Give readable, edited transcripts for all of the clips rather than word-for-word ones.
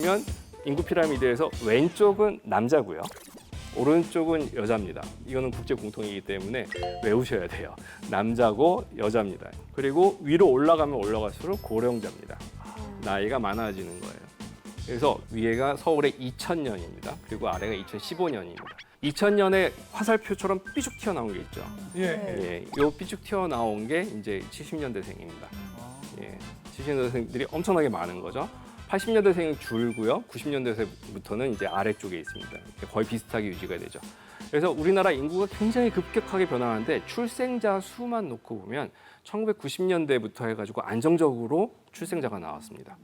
보시면 인구 피라미드에서 왼쪽은 남자고요. 오른쪽은 여자입니다. 이거는 국제 공통이기 때문에 외우셔야 돼요. 남자고 여자입니다. 그리고 위로 올라가면 올라갈수록 고령자입니다. 나이가 많아지는 거예요. 그래서 위에가 서울의 2000년입니다. 그리고 아래가 2015년입니다. 2000년에 화살표처럼 삐죽 튀어나온 게 있죠. 예, 요 삐죽 튀어나온 게 이제 70년대생입니다. 예, 70년대생들이 엄청나게 많은 거죠. 80년대생은 줄고요. 90년대생부터는 이제 아래쪽에 있습니다. 거의 비슷하게 유지가 되죠. 그래서 우리나라 인구가 굉장히 급격하게 변하는데 출생자 수만 놓고 보면 1990년대부터 해가지고 안정적으로 출생자가 나왔습니다.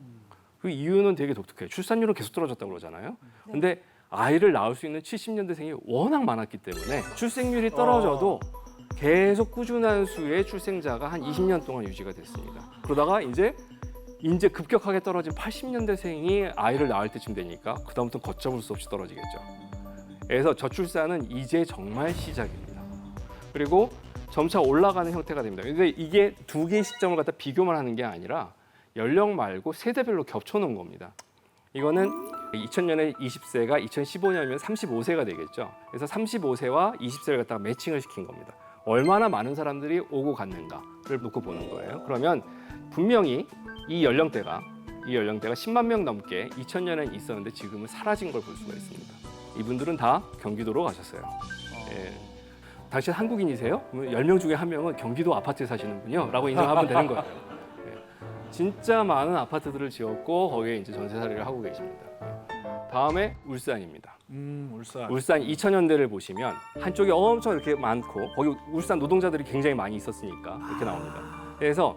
그 이유는 되게 독특해요. 출산율은 계속 떨어졌다고 그러잖아요. 근데 아이를 낳을 수 있는 70년대생이 워낙 많았기 때문에 출생률이 떨어져도 계속 꾸준한 수의 출생자가 한 20년 동안 유지가 됐습니다. 그러다가 이제 급격하게 떨어진 80년대생이 아이를 낳을 때쯤 되니까 그다음부터 걷잡을 수 없이 떨어지겠죠. 그래서 저출산은 이제 정말 시작입니다. 그리고 점차 올라가는 형태가 됩니다. 근데 이게 두 개의 시점을 갖다 비교만 하는 게 아니라 연령 말고 세대별로 겹쳐놓은 겁니다. 이거는 2000년에 20세가 2015년이면 35세가 되겠죠. 그래서 35세와 20세를 갖다가 매칭을 시킨 겁니다. 얼마나 많은 사람들이 오고 갔는가를 놓고 보는 거예요. 그러면 분명히 이 연령대가 10만 명 넘게 2000년에 있었는데 지금은 사라진 걸 볼 수가 있습니다. 이분들은 다 경기도로 가셨어요. 예. 당신 한국인이세요? 그러면 10명 중에 1명은 경기도 아파트에 사시는군요. 라고 인정하면 되는 거예요. 예. 진짜 많은 아파트들을 지었고 거기에 이제 전세살이를 하고 계십니다. 다음에 울산입니다. 울산 2000년대를 보시면 한쪽에 엄청 이렇게 많고 거기 울산 노동자들이 굉장히 많이 있었으니까 이렇게 나옵니다. 그래서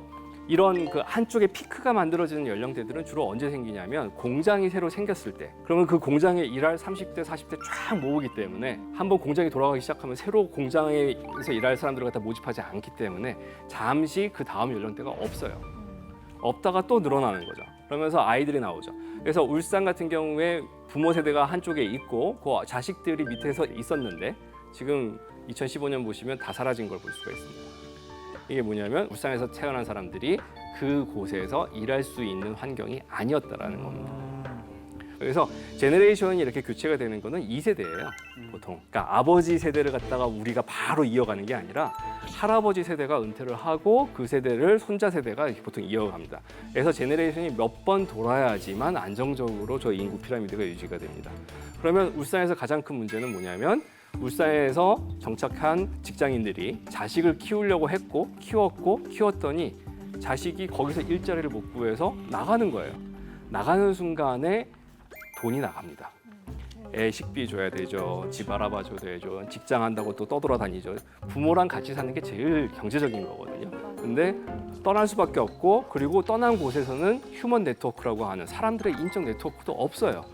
이런 그 한쪽에 피크가 만들어지는 연령대들은 주로 언제 생기냐면 공장이 새로 생겼을 때. 그러면 그 공장에 일할 30대, 40대 쫙 모으기 때문에 한번 공장이 돌아가기 시작하면 새로 공장에서 일할 사람들을 갖다 모집하지 않기 때문에 잠시 그 다음 연령대가 없어요. 없다가 또 늘어나는 거죠. 그러면서 아이들이 나오죠. 그래서 울산 같은 경우에 부모 세대가 한쪽에 있고 그 자식들이 밑에서 있었는데 지금 2015년 보시면 다 사라진 걸 볼 수가 있습니다. 이게 뭐냐면 울산에서 태어난 사람들이 그곳에서 일할 수 있는 환경이 아니었다라는 겁니다. 그래서 제너레이션이 이렇게 교체가 되는 거는 2세대예요, 보통. 그러니까 아버지 세대를 갖다가 우리가 바로 이어가는 게 아니라 할아버지 세대가 은퇴를 하고 그 세대를 손자 세대가 보통 이어갑니다. 그래서 제너레이션이 몇 번 돌아야지만 안정적으로 저 인구 피라미드가 유지가 됩니다. 그러면 울산에서 가장 큰 문제는 뭐냐면 울산에서 정착한 직장인들이 자식을 키우려고 했고 키웠더니 자식이 거기서 일자리를 못 구해서 나가는 거예요. 나가는 순간에 돈이 나갑니다. 애 식비 줘야 되죠. 집 알아봐 줘야 되죠. 직장 한다고 또 떠돌아다니죠. 부모랑 같이 사는 게 제일 경제적인 거거든요. 근데 떠날 수밖에 없고 그리고 떠난 곳에서는 휴먼 네트워크라고 하는 사람들의 인적 네트워크도 없어요.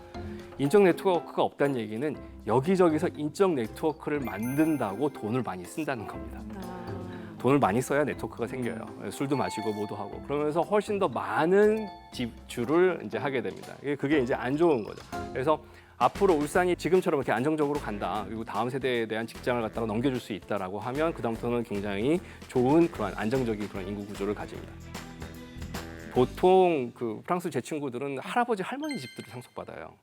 인적 네트워크가 없다는 얘기는 여기저기서 인적 네트워크를 만든다고 돈을 많이 쓴다는 겁니다. 돈을 많이 써야 네트워크가 생겨요. 술도 마시고 뭐도 하고 그러면서 훨씬 더 많은 지출을 이제 하게 됩니다. 그게 이제 안 좋은 거죠. 그래서 앞으로 울산이 지금처럼 이렇게 안정적으로 간다. 그리고 다음 세대에 대한 직장을 갖다가 넘겨줄 수 있다라고 하면 그다음부터는 굉장히 좋은 그런 안정적인 그런 인구 구조를 가집니다. 보통 그 프랑스 제 친구들은 할아버지 할머니 집들을 상속받아요.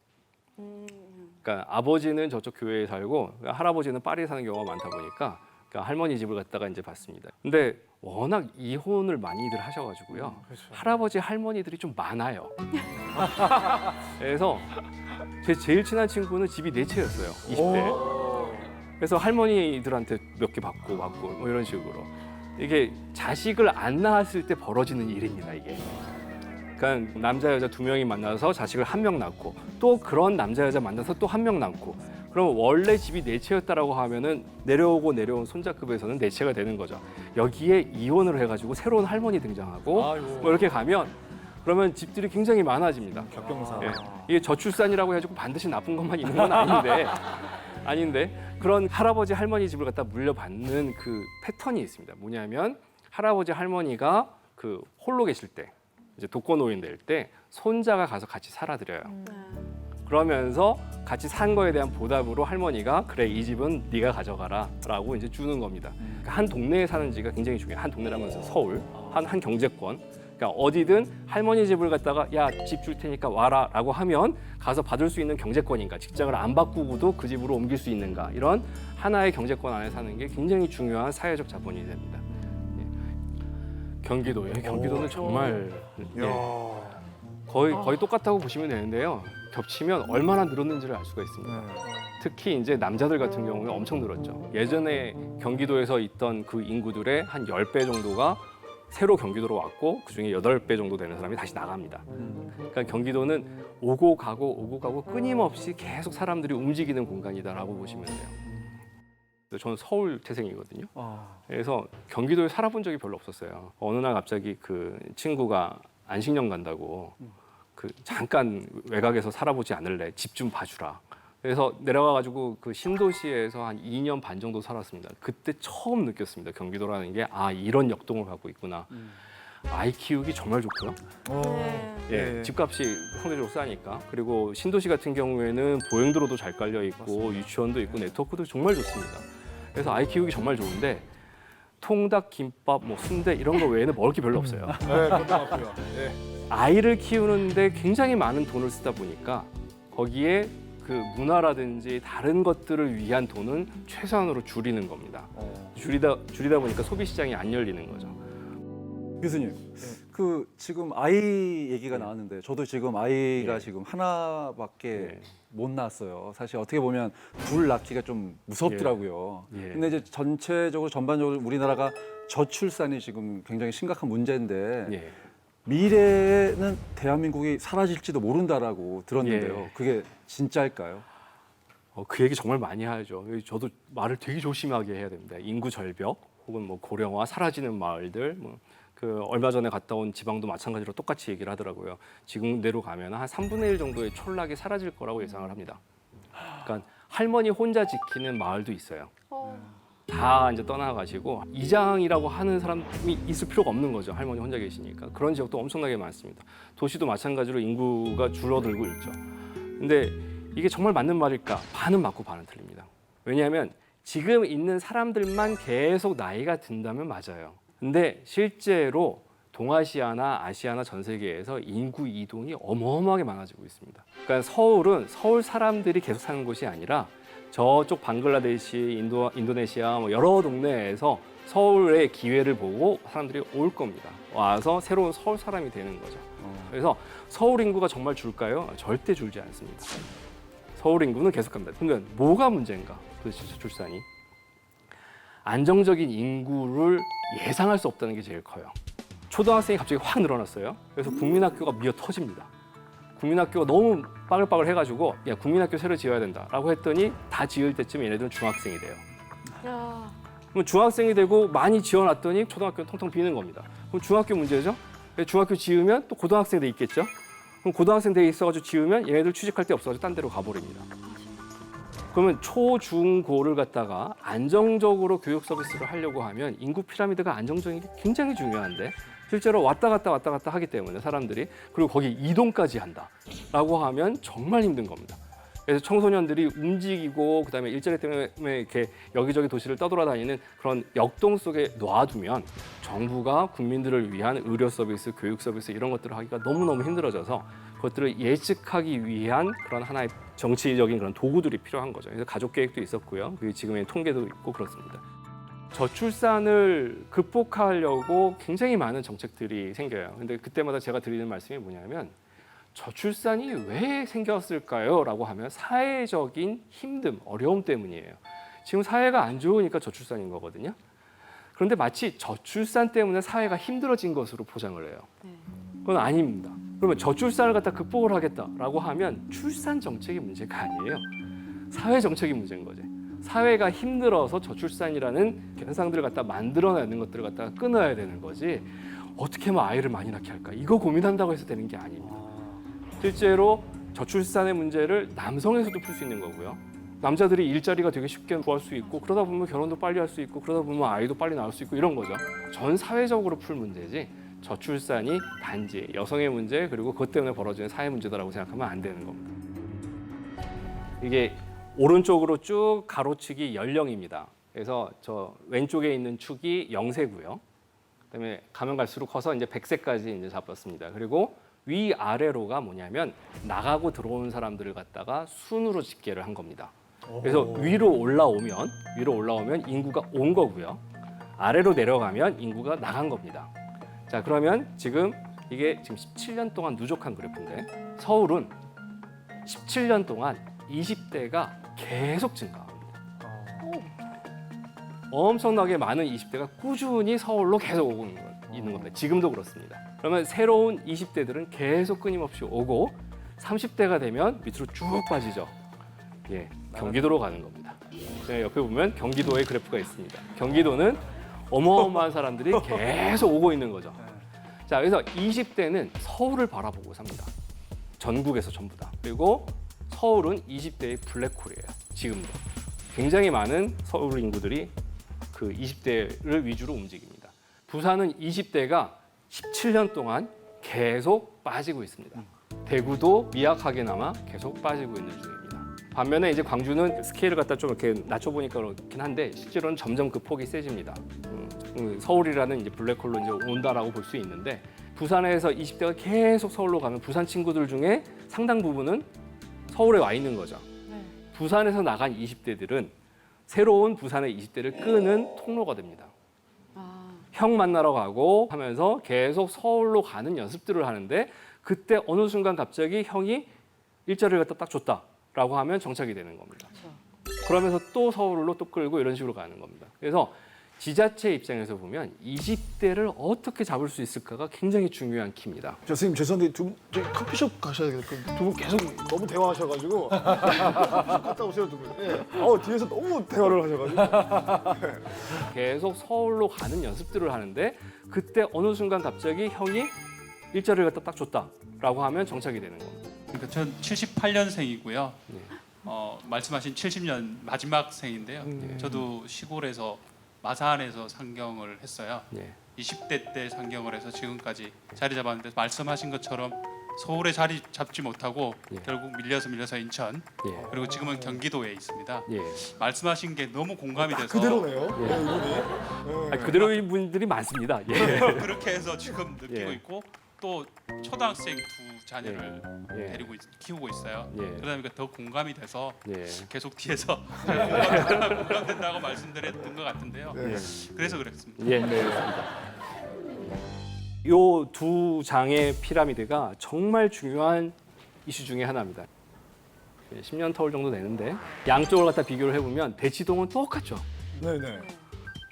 그러니까 아버지는 저쪽 교회에 살고 할아버지는 파리에 사는 경우가 많다 보니까 그러니까 할머니 집을 갖다가 이제 받습니다. 근데 워낙 이혼을 많이들 하셔가지고요. 그렇죠. 할아버지 할머니들이 좀 많아요. 그래서 제 제일 친한 친구는 집이 4채였어요. 20대. 그래서 할머니들한테 몇 개 받고 뭐 이런 식으로. 이게 자식을 안 낳았을 때 벌어지는 일입니다, 이게. 그러니까 남자 여자 2명이 만나서 자식을 1명 낳고 또 그런 남자 여자 만나서 또 1명 낳고 그럼 원래 집이 4채였다라고 하면은 내려온 손자급에서는 4채가 되는 거죠. 여기에 이혼을 해가지고 새로운 할머니 등장하고 뭐 이렇게 가면 그러면 집들이 굉장히 많아집니다. 격경사. 예. 이게 저출산이라고 해가지고 반드시 나쁜 것만 있는 건 아닌데 그런 할아버지 할머니 집을 갖다 물려받는 그 패턴이 있습니다. 뭐냐면 할아버지 할머니가 그 홀로 계실 때 이제 독거노인 될 때 손자가 가서 같이 살아드려요. 그러면서 같이 산 거에 대한 보답으로 할머니가 그래 이 집은 네가 가져가라 라고 이제 주는 겁니다. 그러니까 한 동네에 사는지가 굉장히 중요해요. 한 동네라면서 서울, 한 경제권. 그러니까 어디든 할머니 집을 갔다가 야, 집 줄 테니까 와라라고 하면 가서 받을 수 있는 경제권인가, 직장을 안 바꾸고도 그 집으로 옮길 수 있는가, 이런 하나의 경제권 안에 사는 게 굉장히 중요한 사회적 자본이 됩니다. 경기도요. 경기도는 정말 거의 똑같다고 보시면 되는데요. 겹치면 얼마나 늘었는지를 알 수가 있습니다. 특히 이제 남자들 같은 경우는 엄청 늘었죠. 예전에 경기도에서 있던 그 인구들의 한 10배 정도가 새로 경기도로 왔고 그중에 8배 정도 되는 사람이 다시 나갑니다. 그러니까 경기도는 오고 가고 끊임없이 계속 사람들이 움직이는 공간이다라고 보시면 돼요. 저는 서울 태생이거든요. 그래서 경기도에 살아본 적이 별로 없었어요. 어느 날 갑자기 그 친구가 안식년 간다고 그 잠깐 외곽에서 살아보지 않을래? 집 좀 봐주라. 그래서 내려가가지고 그 신도시에서 한 2년 반 정도 살았습니다. 그때 처음 느꼈습니다. 경기도라는 게 이런 역동을 갖고 있구나. 아이 키우기 정말 좋고요. 집값이 상대적으로 싸니까. 그리고 신도시 같은 경우에는 보행도로도 잘 깔려 있고 유치원도 있고 네트워크도 정말 좋습니다. 그래서 아이 키우기 정말 좋은데 통닭, 김밥, 뭐 순대 이런 거 외에는 먹을 게 별로 없어요. 네, 그것도 맞고요. 아이를 키우는데 굉장히 많은 돈을 쓰다 보니까 거기에 그 문화라든지 다른 것들을 위한 돈은 최소한으로 줄이는 겁니다. 줄이다 보니까 소비 시장이 안 열리는 거죠. 교수님, 그 지금 아이 얘기가 나왔는데 저도 지금 아이가 지금 하나밖에 못 낳았어요. 사실 어떻게 보면 둘 낳기가 좀 무섭더라고요. 근데 이제 전체적으로 전반적으로 우리나라가 저출산이 지금 굉장히 심각한 문제인데 미래에는 대한민국이 사라질지도 모른다라고 들었는데요. 그게 진짜일까요? 그 얘기 정말 많이 하죠. 저도 말을 되게 조심하게 해야 됩니다. 인구 절벽 혹은 뭐 고령화, 사라지는 마을들, 그 얼마 전에 갔다 온 지방도 마찬가지로 똑같이 얘기를 하더라고요. 지금대로 가면 한 3분의 1 정도의 촌락이 사라질 거라고 예상을 합니다. 그러니까 할머니 혼자 지키는 마을도 있어요. 다 이제 떠나가지고 이장이라고 하는 사람이 있을 필요가 없는 거죠. 할머니 혼자 계시니까. 그런 지역도 엄청나게 많습니다. 도시도 마찬가지로 인구가 줄어들고 있죠. 근데 이게 정말 맞는 말일까? 반은 맞고 반은 틀립니다. 왜냐하면 지금 있는 사람들만 계속 나이가 든다면 맞아요. 근데 실제로 동아시아나 아시아나 전 세계에서 인구 이동이 어마어마하게 많아지고 있습니다. 그러니까 서울은 서울 사람들이 계속 사는 곳이 아니라 저쪽 방글라데시, 인도네시아 뭐 여러 동네에서 서울의 기회를 보고 사람들이 올 겁니다. 와서 새로운 서울 사람이 되는 거죠. 그래서 서울 인구가 정말 줄까요? 절대 줄지 않습니다. 서울 인구는 계속 갑니다. 그러니까 뭐가 문제인가? 도대체 출산이. 안정적인 인구를 예상할 수 없다는 게 제일 커요. 초등학생이 갑자기 확 늘어났어요. 그래서 국민학교가 미어 터집니다. 국민학교가 너무 빠글빠글 해가지고 야 국민학교 새로 지어야 된다라고 했더니 다 지을 때쯤 얘네들은 중학생이 돼요. 그럼 중학생이 되고 많이 지어놨더니 초등학교는 텅텅 비는 겁니다. 그럼 중학교 문제죠? 중학교 지으면 또 고등학생 돼 있겠죠? 그럼 고등학생 돼 있어가지고 지으면 얘네들 취직할 데 없어가지고 딴 데로 가버립니다. 그러면 초, 중, 고를 갖다가 안정적으로 교육 서비스를 하려고 하면 인구 피라미드가 안정적인 게 굉장히 중요한데 실제로 왔다 갔다 하기 때문에 사람들이 그리고 거기 이동까지 한다라고 하면 정말 힘든 겁니다. 그래서 청소년들이 움직이고 그다음에 일자리 때문에 이렇게 여기저기 도시를 떠돌아다니는 그런 역동 속에 놔두면 정부가 국민들을 위한 의료 서비스, 교육 서비스 이런 것들을 하기가 너무너무 힘들어져서 그것들을 예측하기 위한 그런 하나의 정치적인 그런 도구들이 필요한 거죠. 그래서 가족 계획도 있었고요. 그리고 지금의 통계도 있고 그렇습니다. 저출산을 극복하려고 굉장히 많은 정책들이 생겨요. 근데 그때마다 제가 드리는 말씀이 뭐냐면 저출산이 왜 생겼을까요? 라고 하면 사회적인 힘듦, 어려움 때문이에요. 지금 사회가 안 좋으니까 저출산인 거거든요. 그런데 마치 저출산 때문에 사회가 힘들어진 것으로 포장을 해요. 그건 아닙니다. 그러면 저출산을 갖다 극복을 하겠다라고 하면 출산 정책이 문제가 아니에요. 사회 정책이 문제인 거지. 사회가 힘들어서 저출산이라는 현상들을 갖다 만들어내는 것들을 갖다가 끊어야 되는 거지. 어떻게 하면 아이를 많이 낳게 할까? 이거 고민한다고 해서 되는 게 아닙니다. 실제로 저출산의 문제를 남성에서도 풀 수 있는 거고요. 남자들이 일자리가 되게 쉽게 구할 수 있고 그러다 보면 결혼도 빨리 할 수 있고 그러다 보면 아이도 빨리 낳을 수 있고 이런 거죠. 전 사회적으로 풀 문제지 저출산이 단지 여성의 문제 그리고 그것 때문에 벌어지는 사회 문제다라고 생각하면 안 되는 겁니다. 이게 오른쪽으로 쭉 가로축이 연령입니다. 그래서 저 왼쪽에 있는 축이 영세고요. 그다음에 가면 갈수록 커서 이제 100세까지 이제 잡았습니다. 그리고 위 아래로가 뭐냐면 나가고 들어오는 사람들을 갖다가 순으로 집계를 한 겁니다. 그래서 위로 올라오면 인구가 온 거고요. 아래로 내려가면 인구가 나간 겁니다. 자, 그러면 지금 이게 지금 17년 동안 누적한 그래프인데 서울은 17년 동안 20대가 계속 증가합니다. 엄청나게 많은 20대가 꾸준히 서울로 계속 오고 있는 겁니다. 지금도 그렇습니다. 그러면 새로운 20대들은 계속 끊임없이 오고 30대가 되면 밑으로 쭉 빠지죠. 예, 경기도로 가는 겁니다. 옆에 보면 경기도의 그래프가 있습니다. 경기도는 어마어마한 사람들이 계속 오고 있는 거죠. 자, 그래서 20대는 서울을 바라보고 삽니다. 전국에서 전부 다. 그리고 서울은 20대의 블랙홀이에요. 지금도. 굉장히 많은 서울 인구들이 그 20대를 위주로 움직입니다. 부산은 20대가 17년 동안 계속 빠지고 있습니다. 대구도 미약하게나마 계속 빠지고 있는 중입니다. 반면에 이제 광주는 스케일을 갖다 좀 이렇게 낮춰보니까 그렇긴 한데 실제로는 점점 그 폭이 세집니다. 서울이라는 이제 블랙홀로 이제 온다라고 볼 수 있는데 부산에서 20대가 계속 서울로 가면 부산 친구들 중에 상당 부분은 서울에 와 있는 거죠. 부산에서 나간 20대들은 새로운 부산의 20대를 끄는 통로가 됩니다. 형 만나러 가고 하면서 계속 서울로 가는 연습들을 하는데 그때 어느 순간 갑자기 형이 일자리를 갖다 딱 줬다라고 하면 정착이 되는 겁니다. 그러면서 또 서울로 또 끌고 이런 식으로 가는 겁니다. 그래서 지자체 입장에서 보면 20대를 어떻게 잡을 수 있을까가 굉장히 중요한 키입니다. 저 선생님 죄송한데 두 분 저기 커피숍 가셔야 되겠거든요. 두 분 계속 너무 대화하셔가지고 갔다 오세요 두 분. 예. 뒤에서 너무 대화를 하셔가지고. 계속 서울로 가는 연습들을 하는데 그때 어느 순간 갑자기 형이 일자리를 갖다 딱 줬다라고 하면 정착이 되는 겁니다. 그러니까 전 78년생이고요. 말씀하신 70년 마지막 생인데요. 저도 시골에서 마산에서 상경을 했어요. 20대 때 상경을 해서 지금까지 자리 잡았는데 말씀하신 것처럼 서울에 자리 잡지 못하고 결국 밀려서 인천 그리고 지금은 경기도에 있습니다. 말씀하신 게 너무 공감이 돼서 그대로네요. 이분이. 그대로인 분들이 많습니다. 예. 그렇게 해서 지금 느끼고 있고 또 초등학생 두 자녀를 데리고 키우고 있어요. 그러다 보니까 더 공감이 돼서 계속 뒤에서 공감된다고 말씀드렸던 것 같은데요. 그래서 그랬습니다. 예, 네. 요 두 장의 피라미드가 정말 중요한 이슈 중에 하나입니다. 10년 터울 정도 되는데 양쪽을 갖다 비교를 해보면 대치동은 똑같죠. 네네.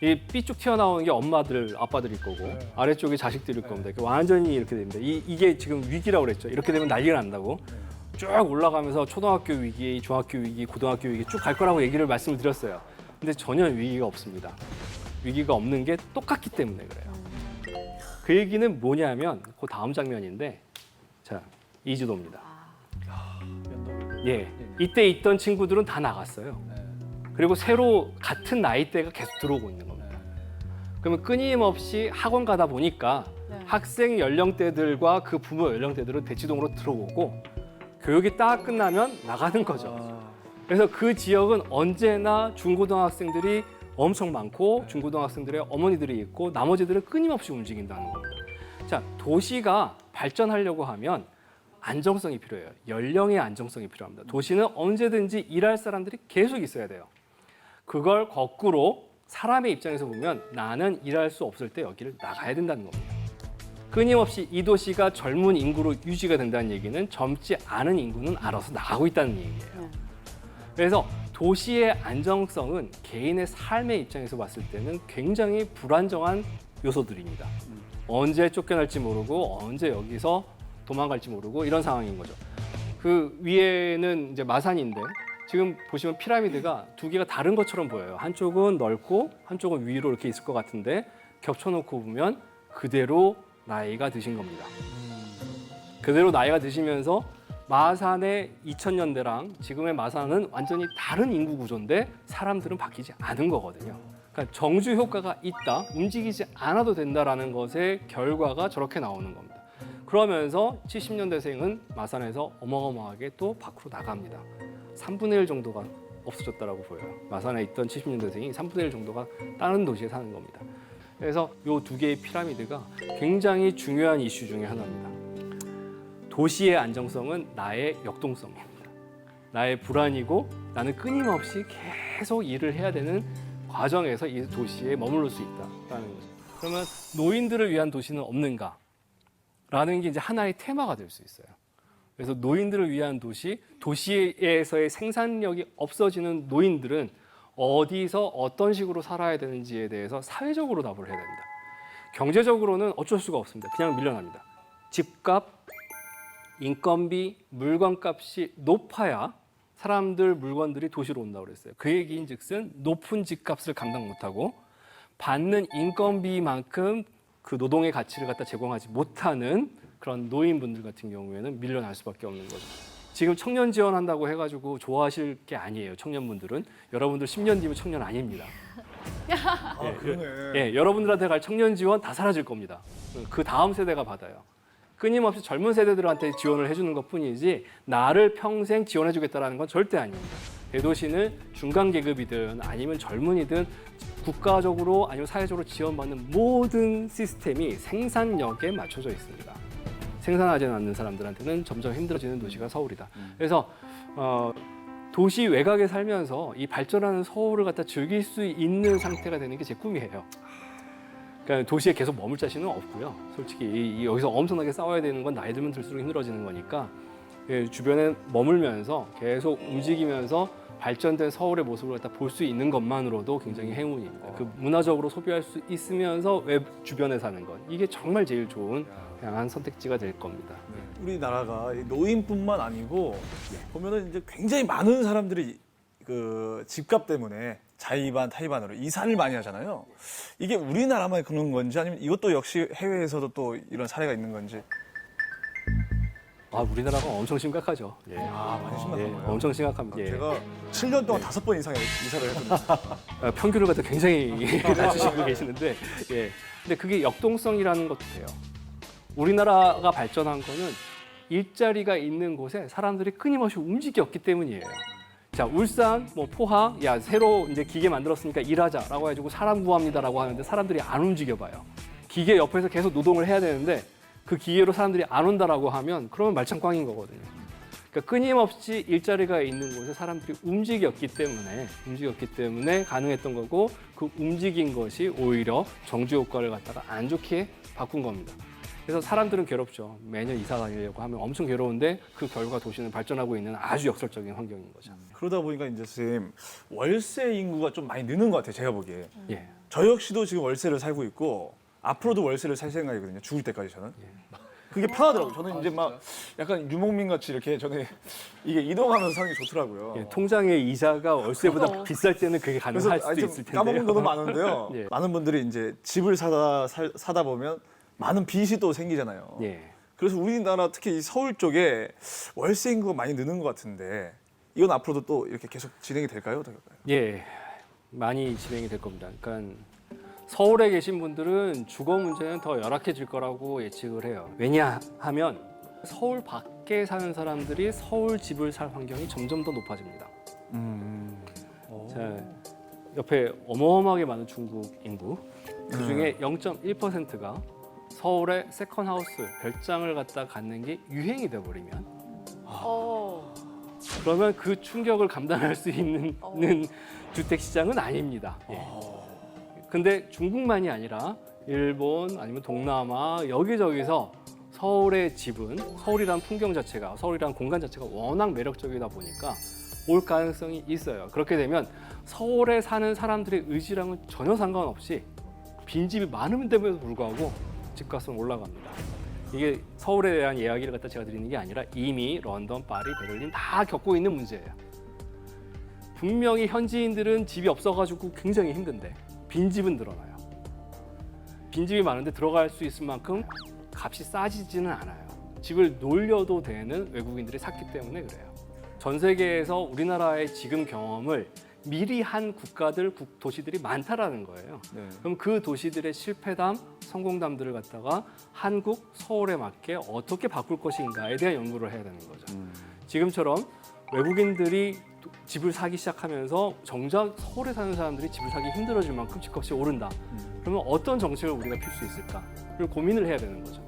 이 삐쭉 튀어나오는 게 엄마들, 아빠들일 거고 아래쪽에 자식들일 겁니다. 완전히 이렇게 됩니다. 이게 지금 위기라고 그랬죠. 이렇게 되면 난리가 난다고. 쭉 올라가면서 초등학교 위기, 중학교 위기, 고등학교 위기 쭉 갈 거라고 얘기를 말씀을 드렸어요. 근데 전혀 위기가 없습니다. 위기가 없는 게 똑같기 때문에 그래요. 그 얘기는 뭐냐면 그 다음 장면인데 자, 이지도입니다. 예, 이때 있던 친구들은 다 나갔어요. 그리고 새로 같은 나이대가 계속 들어오고 있는 겁니다. 그러면 끊임없이 학원 가다 보니까 학생 연령대들과 그 부모 연령대들은 대치동으로 들어오고 교육이 딱 끝나면 나가는 거죠. 그래서 그 지역은 언제나 중고등학생들이 엄청 많고 중고등학생들의 어머니들이 있고 나머지들은 끊임없이 움직인다는 겁니다. 자, 도시가 발전하려고 하면 안정성이 필요해요. 연령의 안정성이 필요합니다. 도시는 언제든지 일할 사람들이 계속 있어야 돼요. 그걸 거꾸로 사람의 입장에서 보면 나는 일할 수 없을 때 여기를 나가야 된다는 겁니다. 끊임없이 이 도시가 젊은 인구로 유지가 된다는 얘기는 젊지 않은 인구는 알아서 나가고 있다는 얘기예요. 그래서 도시의 안정성은 개인의 삶의 입장에서 봤을 때는 굉장히 불안정한 요소들입니다. 언제 쫓겨날지 모르고 언제 여기서 도망갈지 모르고 이런 상황인 거죠. 그 위에는 이제 마산인데 지금 보시면 피라미드가 두 개가 다른 것처럼 보여요. 한쪽은 넓고 한쪽은 위로 이렇게 있을 것 같은데 겹쳐놓고 보면 그대로 나이가 드신 겁니다. 그대로 나이가 드시면서 마산의 2000년대랑 지금의 마산은 완전히 다른 인구 구조인데 사람들은 바뀌지 않은 거거든요. 그러니까 정주 효과가 있다, 움직이지 않아도 된다라는 것의 결과가 저렇게 나오는 겁니다. 그러면서 70년대생은 마산에서 어마어마하게 또 밖으로 나갑니다. 3분의 1 정도가 없어졌다라고 보여요. 마산에 있던 70년대생이 3분의 1 정도가 다른 도시에 사는 겁니다. 그래서 이 두 개의 피라미드가 굉장히 중요한 이슈 중에 하나입니다. 도시의 안정성은 나의 역동성입니다. 나의 불안이고 나는 끊임없이 계속 일을 해야 되는 과정에서 이 도시에 머무를 수 있다라는 거죠. 그러면 노인들을 위한 도시는 없는가? 라는 게 이제 하나의 테마가 될 수 있어요. 그래서 노인들을 위한 도시, 도시에서의 생산력이 없어지는 노인들은 어디서 어떤 식으로 살아야 되는지에 대해서 사회적으로 답을 해야 됩니다. 경제적으로는 어쩔 수가 없습니다. 그냥 밀려납니다. 집값, 인건비, 물건값이 높아야 사람들, 물건들이 도시로 온다고 그랬어요. 그 얘기인즉슨 높은 집값을 감당 못하고 받는 인건비만큼 그 노동의 가치를 갖다 제공하지 못하는 그런 노인분들 같은 경우에는 밀려날 수밖에 없는 거죠. 지금 청년 지원한다고 해가지고 좋아하실 게 아니에요. 청년분들은 여러분들 10년 뒤면 청년 아닙니다. 아, 그러네. 예, 여러분들한테 갈 청년 지원 다 사라질 겁니다. 그 다음 세대가 받아요. 끊임없이 젊은 세대들한테 지원을 해주는 것뿐이지 나를 평생 지원해주겠다라는 건 절대 아닙니다. 대도시는 중간 계급이든 아니면 젊은이든 국가적으로 아니면 사회적으로 지원받는 모든 시스템이 생산력에 맞춰져 있습니다. 생산하지 않는 사람들한테는 점점 힘들어지는 도시가 서울이다. 그래서 도시 외곽에 살면서 이 발전하는 서울을 갖다 즐길 수 있는 상태가 되는 게 제 꿈이에요. 그러니까 도시에 계속 머물 자신은 없고요. 솔직히 여기서 엄청나게 싸워야 되는 건 나이 들면 들수록 힘들어지는 거니까 주변에 머물면서 계속 움직이면서 발전된 서울의 모습을 갖다 볼 수 있는 것만으로도 굉장히 행운입니다. 그 문화적으로 소비할 수 있으면서 왜 주변에 사는 것 이게 정말 제일 좋은 다양한 선택지가 될 겁니다. 우리나라가 이 노인뿐만 아니고 보면은 이제 굉장히 많은 사람들이 그 집값 때문에 자의반 타의반으로 이사를 많이 하잖아요. 이게 우리나라만 그런 건지 아니면 이것도 역시 해외에서도 또 이런 사례가 있는 건지. 아, 우리나라가 엄청 심각하죠. 예. 많이 심각한 예, 거예요. 엄청 심각합니다. 예. 제가 7년 동안 5번 이상 이사를 했거든요. 평균을 갖다 굉장히 낮추시고 계시는데, 예. 근데 그게 역동성이라는 것도 돼요. 우리나라가 발전한 거는 일자리가 있는 곳에 사람들이 끊임없이 움직였기 때문이에요. 자, 울산, 뭐 포항, 야 새로 이제 기계 만들었으니까 일하자라고 해가지고 사람 구합니다라고 하는데 사람들이 안 움직여봐요. 기계 옆에서 계속 노동을 해야 되는데 그 기계로 사람들이 안 온다라고 하면 그러면 말짱꽝인 거거든요. 그러니까 끊임없이 일자리가 있는 곳에 사람들이 움직였기 때문에 가능했던 거고 그 움직인 것이 오히려 정주 효과를 갖다가 안 좋게 바꾼 겁니다. 그래서 사람들은 괴롭죠. 매년 이사 다니려고 하면 엄청 괴로운데 그 결과 도시는 발전하고 있는 아주 역설적인 환경인 거죠. 그러다 보니까 이제 선생님 월세 인구가 좀 많이 느는 것 같아요. 제가 보기에. 예. 저 역시도 지금 월세를 살고 있고 앞으로도 월세를 살 생각이거든요. 죽을 때까지 저는. 그게 편하더라고요. 저는 이제 막 약간 유목민 같이 이렇게 저는 이게 이동하면서 사는 게 좋더라고요. 예, 통장의 이자가 월세보다 비쌀 때는 그게 그래서 가능할 수도 좀 있을 텐데요. 까먹는 것도 많은데요. 예. 많은 분들이 이제 집을 사다 보면 많은 빚이 또 생기잖아요. 예. 그래서 우리나라 특히 이 서울 쪽에 월세 인구가 많이 느는 것 같은데 이건 앞으로도 또 이렇게 계속 진행이 될까요? 어떨까요? 예, 많이 진행이 될 겁니다. 그러니까 서울에 계신 분들은 주거 문제는 더 열악해질 거라고 예측을 해요. 왜냐하면 서울 밖에 사는 사람들이 서울 집을 살 환경이 점점 더 높아집니다. 자, 옆에 어마어마하게 많은 중국 인구, 그 중에 0.1%가 서울에 세컨하우스, 별장을 갖다 갖는 게 유행이 돼버리면 그러면 그 충격을 감당할 수 있는 주택 시장은 아닙니다. 예. 근데 중국만이 아니라 일본 아니면 동남아 여기저기서 서울의 집은 서울이란 풍경 자체가 서울이란 공간 자체가 워낙 매력적이다 보니까 올 가능성이 있어요. 그렇게 되면 서울에 사는 사람들의 의지랑은 전혀 상관없이 빈집이 많음에도 불구하고 집값은 올라갑니다. 이게 서울에 대한 이야기를 갖다 제가 드리는 게 아니라 이미 런던, 파리, 베를린 다 겪고 있는 문제예요. 분명히 현지인들은 집이 없어가지고 굉장히 힘든데 빈집은 늘어나요. 빈집이 많은데 들어갈 수 있을 만큼 값이 싸지지는 않아요. 집을 놀려도 되는 외국인들이 샀기 때문에 그래요. 전 세계에서 우리나라의 지금 경험을 미리 한 국가들, 도시들이 많다라는 거예요. 네. 그럼 그 도시들의 실패담, 성공담들을 갖다가 한국, 서울에 맞게 어떻게 바꿀 것인가에 대한 연구를 해야 되는 거죠. 지금처럼 외국인들이 집을 사기 시작하면서 정작 서울에 사는 사람들이 집을 사기 힘들어질 만큼 집값이 오른다. 그러면 어떤 정책을 우리가 필 수 있을까? 를 고민을 해야 되는 거죠.